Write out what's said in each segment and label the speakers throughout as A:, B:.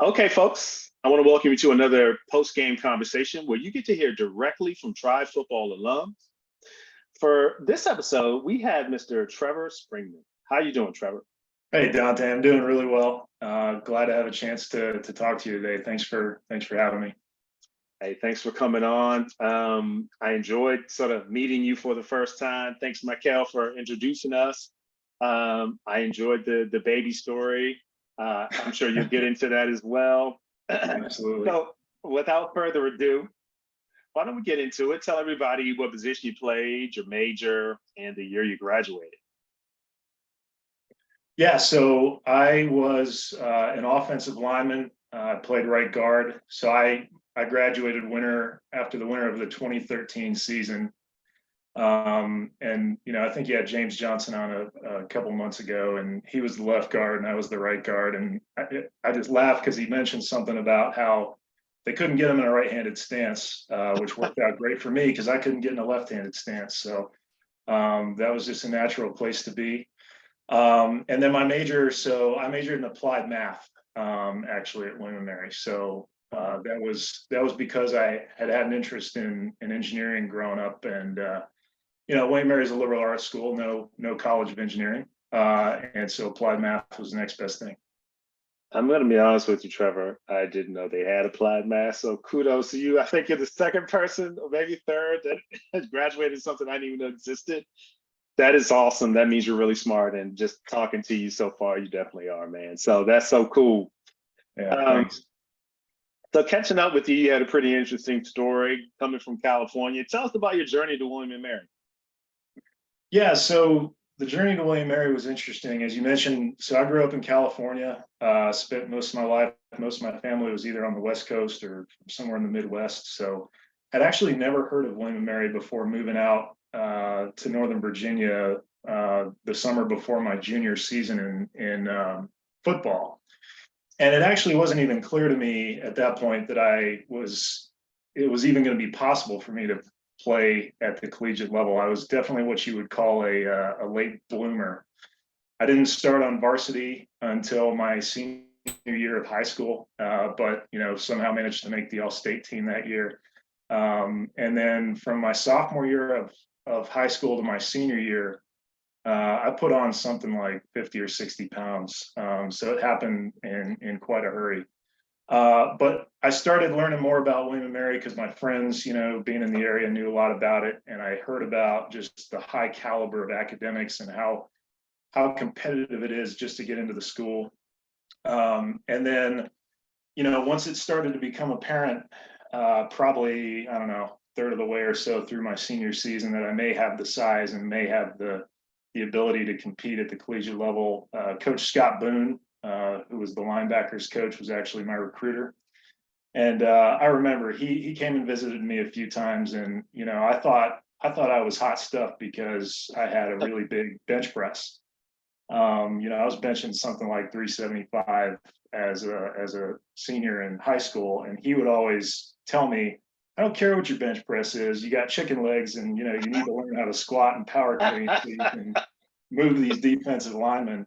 A: Okay, folks, I want to welcome you to another post-game conversation where you get to hear directly from Tribe football alums. For this episode, we had Mr. Trevor Springman. How you doing, Trevor?
B: Hey Dante, I'm doing really well. Glad to have a chance to talk to you today. Thanks for having me.
A: Hey, thanks for coming on. I enjoyed sort of meeting you for the first time. Thanks, Michael, for introducing us. I enjoyed the baby story. I'm sure you'll get into that as well.
B: Absolutely.
A: So, without further ado, why don't we get into it? Tell everybody what position you played, your major, and the year you graduated.
B: Yeah, so I was an offensive lineman. I played right guard. So I graduated after the winter of the 2013 season. And I think you had James Johnson on a couple months ago, and he was the left guard and I was the right guard. And I just laughed because he mentioned something about how they couldn't get him in a right-handed stance, which worked out great for me because I couldn't get in a left-handed stance. So that was just a natural place to be. And then my major, so I majored in applied math, actually at William and Mary. So that was because I had an interest in engineering growing up, and William Mary is a liberal arts school, no college of engineering, and so applied math was the next best thing.
A: I'm going to be honest with you, Trevor. I didn't know they had applied math, so kudos to you. I think you're the second person, or maybe third, that has graduated something I didn't even know existed. That is awesome. That means you're really smart, and just talking to you so far, you definitely are, man. So that's so cool.
B: Yeah, thanks.
A: So catching up with you, you had a pretty interesting story coming from California. Tell us about your journey to William and Mary.
B: Yeah, so the journey to William Mary was interesting, as you mentioned. So I grew up in California, spent most of my life, most of my family was either on the West Coast or somewhere in the Midwest. So I'd actually never heard of William and Mary before moving out to Northern Virginia the summer before my junior season in football. And it actually wasn't even clear to me at that point that it was even going to be possible for me to play at the collegiate level. I was definitely what you would call a late bloomer. I didn't start on varsity until my senior year of high school, but somehow managed to make the all-state team that year. And then from my sophomore year of high school to my senior year, I put on something like 50 or 60 pounds. So it happened in quite a hurry. But I started learning more about William and Mary because my friends, being in the area, knew a lot about it. And I heard about just the high caliber of academics and how competitive it is just to get into the school. And then, once it started to become apparent, probably, I don't know, third of the way or so through my senior season, that I may have the size and may have the ability to compete at the collegiate level. Coach Scott Boone, who was the linebackers coach, was actually my recruiter. And I remember he came and visited me a few times, and I thought I was hot stuff because I had a really big bench press. I was benching something like 375 as a senior in high school, and he would always tell me, I don't care what your bench press is. You got chicken legs, and you need to learn how to squat and power clean so you can move these defensive linemen.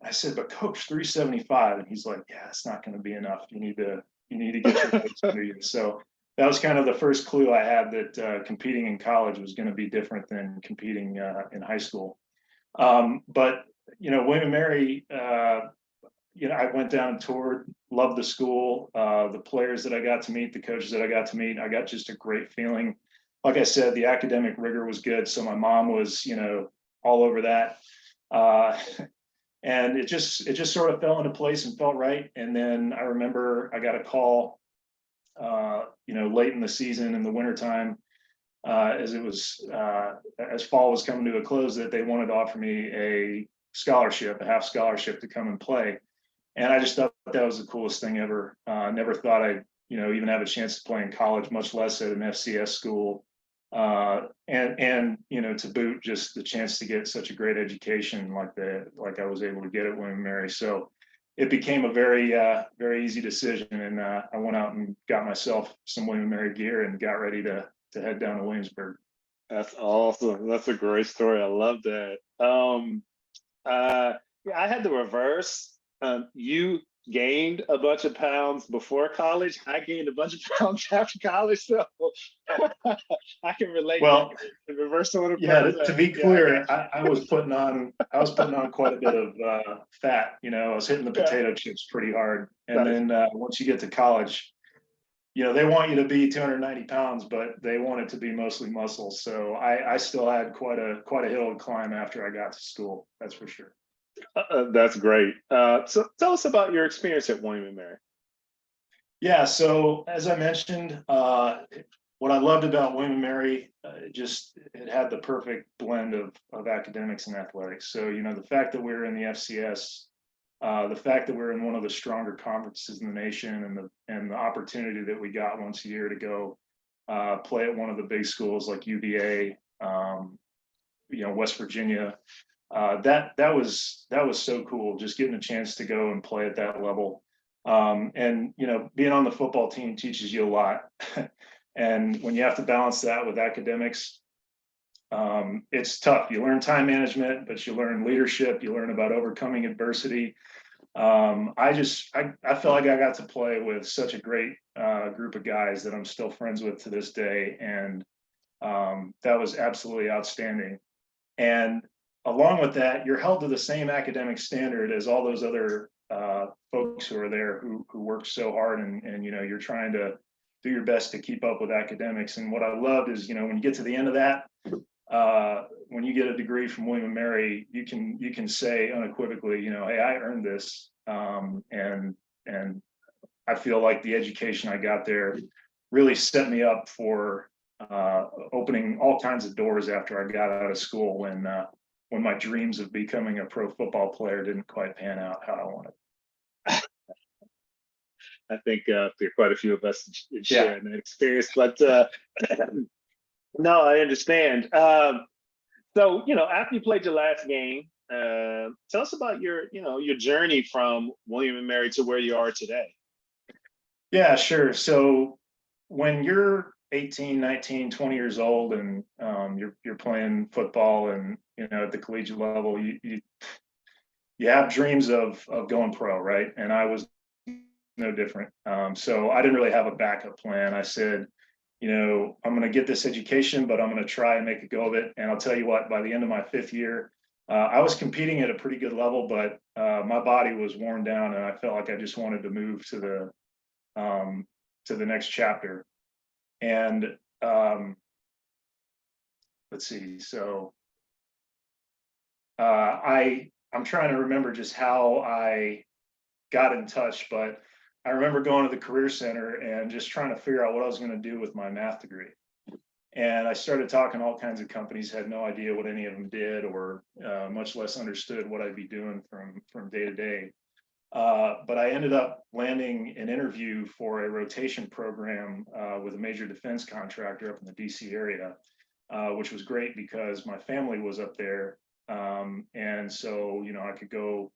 B: I said, but coach, 375, and he's like, yeah, it's not going to be enough. You need to get your legs under you. So that was kind of the first clue I had that competing in college was going to be different than competing in high school. But William and Mary, I went down and toured, loved the school, the players that I got to meet, the coaches that I got to meet. I got just a great feeling. Like I said, the academic rigor was good. So my mom was, all over that. And it just sort of fell into place and felt right. And then I remember I got a call, late in the season in the wintertime, as fall was coming to a close, that they wanted to offer me a half scholarship to come and play. And I just thought that was the coolest thing ever. Never thought I'd, even have a chance to play in college, much less at an FCS school. And to boot, just the chance to get such a great education like I was able to get at William and Mary. So it became a very, very easy decision. And I went out and got myself some William and Mary gear and got ready to head down to Williamsburg.
A: That's awesome. That's a great story. I love that. Yeah, I had the reverse. You gained a bunch of pounds before college. I gained a bunch of pounds after college, so I can relate that.
B: Well,
A: The reverse order
B: yeah,
A: plays.
B: to be
A: Yeah, I
B: clear,
A: got you.
B: I was putting on quite a bit of fat. I was hitting the
A: Yeah,
B: potato chips pretty hard. And
A: nice.
B: then once you get to college, they want you to be 290 pounds, but they want it to be mostly muscle. So I still had quite a hill to climb after I got to school. That's for sure.
A: That's great. So tell us about your experience at William and Mary.
B: Yeah. So as I mentioned, what I loved about William and Mary, it had the perfect blend of academics and athletics. So the fact that we were in the FCS, the fact that we're in one of the stronger conferences in the nation, and the opportunity that we got once a year to go play at one of the big schools like UVA, West Virginia. That was so cool. Just getting a chance to go and play at that level, and being on the football team teaches you a lot. And when you have to balance that with academics, it's tough. You learn time management, but you learn leadership. You learn about overcoming adversity. I felt like I got to play with such a great group of guys that I'm still friends with to this day, and that was absolutely outstanding. And along with that, you're held to the same academic standard as all those other folks who are there who work so hard, and you're trying to do your best to keep up with academics. And what I loved is when you get to the end of that, when you get a degree from William and Mary, you can say unequivocally, hey, I earned this, and I feel like the education I got there really set me up for opening all kinds of doors after I got out of school, when my dreams of becoming a pro football player didn't quite pan out how I wanted.
A: I think there are quite a few of us
B: Yeah.
A: sharing that experience, but no, I understand. So, after you played your last game, tell us about your journey from William and Mary to where you are today.
B: Yeah, sure. So when you're 18, 19, 20 years old, and you're playing football, and at the collegiate level, you have dreams of going pro, right? And I was no different. So I didn't really have a backup plan. I said, I'm going to get this education, but I'm going to try and make a go of it. And I'll tell you what, by the end of my 5th year, I was competing at a pretty good level, but my body was worn down, and I felt like I just wanted to move to the next chapter. And let's see. So I'm trying to remember just how I got in touch, but I remember going to the Career Center and just trying to figure out what I was going to do with my math degree. And I started talking to all kinds of companies, had no idea what any of them did, or much less understood what I'd be doing from day to day. But I ended up landing an interview for a rotation program with a major defense contractor up in the DC area, which was great because my family was up there. And so, I could go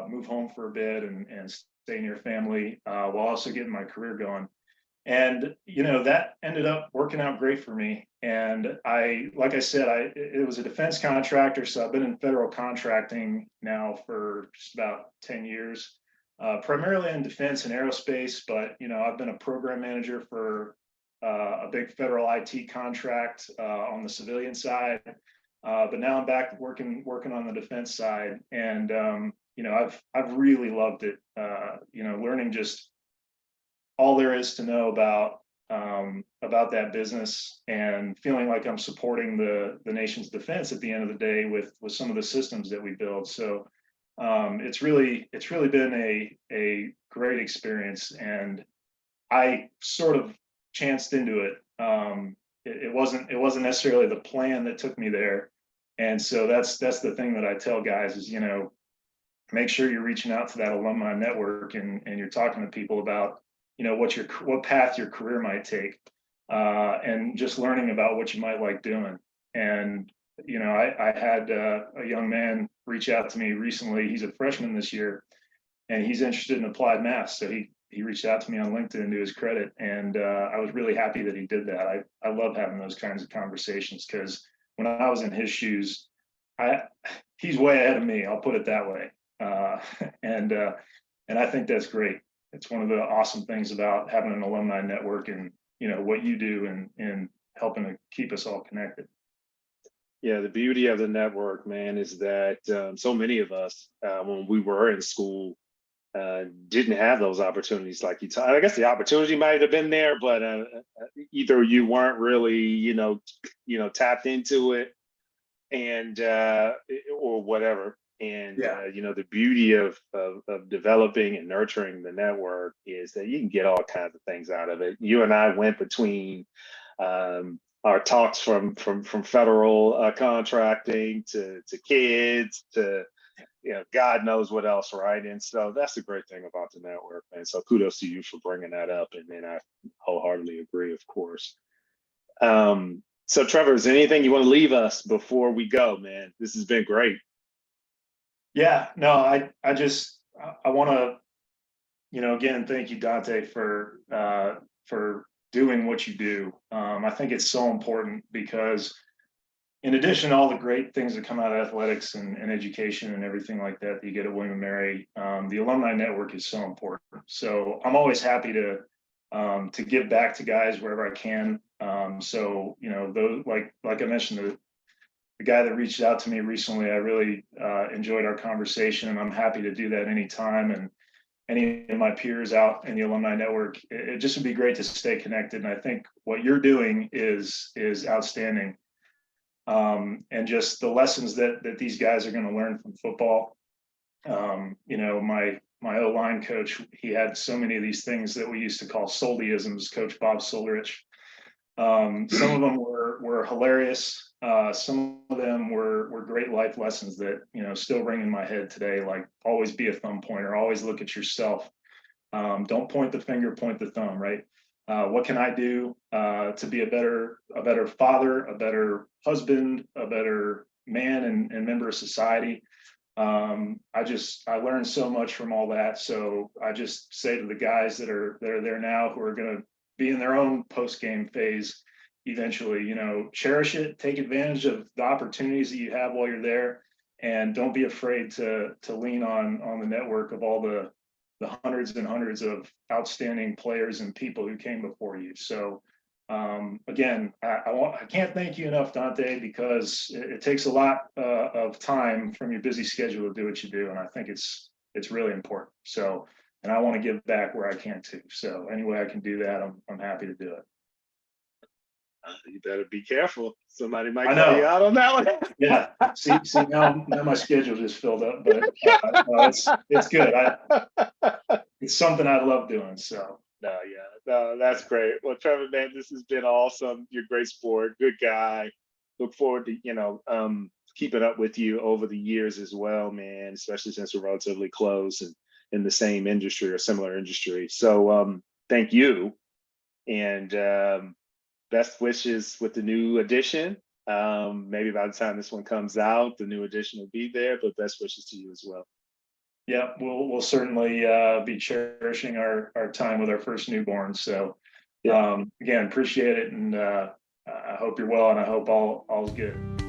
B: move home for a bit and stay near family while also getting my career going. And that ended up working out great for me. And like I said, it was a defense contractor, so I've been in federal contracting now for just about 10 years, primarily in defense and aerospace. But I've been a program manager for a big federal IT contract on the civilian side. But now I'm back working on the defense side, and I've really loved it. Learning just all there is to know about that business, and feeling like I'm supporting the nation's defense at the end of the day with some of the systems that we build. So it's really been a great experience, and I sort of chanced into it. It wasn't necessarily the plan that took me there, and so that's the thing that I tell guys is make sure you're reaching out to that alumni network, and you're talking to people about what path your career might take, and just learning about what you might like doing. And I had a young man reach out to me recently. He's a freshman this year, and he's interested in applied math. So he reached out to me on LinkedIn, to his credit, and I was really happy that he did that. I love having those kinds of conversations, because when I was in his shoes, he's way ahead of me. I'll put it that way. And And I think that's great. It's one of the awesome things about having an alumni network and, what you do and helping to keep us all connected.
A: Yeah, the beauty of the network, man, is that so many of us, when we were in school, didn't have those opportunities like you talked. I guess the opportunity might have been there, but either you weren't really, tapped into it, and or whatever. And
B: Yeah.
A: the beauty of developing and nurturing the network is that you can get all kinds of things out of it. You and I went between our talks from federal contracting to kids to God knows what else, right? And so that's the great thing about the network, man. So kudos to you for bringing that up, and I wholeheartedly agree, of course. So Trevor, is there anything you want to leave us before we go, man? This has been great.
B: Yeah, no, I want to, again, thank you, Dante, for doing what you do. I think it's so important because in addition to all the great things that come out of athletics and education and everything like that you get at William & Mary, the alumni network is so important. So I'm always happy to give back to guys wherever I can. So those like I mentioned, the guy that reached out to me recently, I really enjoyed our conversation, and I'm happy to do that anytime. And any of my peers out in the alumni network, it just would be great to stay connected. And I think what you're doing is outstanding. And just the lessons that these guys are going to learn from football. My O-line coach, he had so many of these things that we used to call Soldyisms, Coach Bob Soldrich. Some of them were hilarious. Some of them were great life lessons that, still ring in my head today, like always be a thumb pointer, always look at yourself. Don't point the finger, point the thumb, right? What can I do to be a better father, a better husband, a better man and member of society? I learned so much from all that. So I just say to the guys that are there now who are going to be in their own post-game phase eventually, cherish it, take advantage of the opportunities that you have while you're there, and don't be afraid to lean on the network of all the hundreds and hundreds of outstanding players and people who came before you. So again, I can't thank you enough, Dante, because it takes a lot of time from your busy schedule to do what you do, and I think it's really important. So, and I want to give back where I can too. So any way I can do that, I'm happy to do it.
A: You better be careful. Somebody might
B: I
A: call you
B: know.
A: out on that one.
B: Yeah. See now my schedule just filled up, but no, it's good. It's something I love doing. So.
A: No, that's great. Well, Trevor, man, this has been awesome. You're a great sport, good guy. Look forward to keeping up with you over the years as well, man. Especially since we're relatively close and in the same industry or similar industry. So, thank you, and best wishes with the new edition. Maybe by the time this one comes out, the new edition will be there. But best wishes to you as well.
B: Yeah, we'll certainly be cherishing our time with our first newborn. So, again, appreciate it, and I hope you're well, and I hope all's good.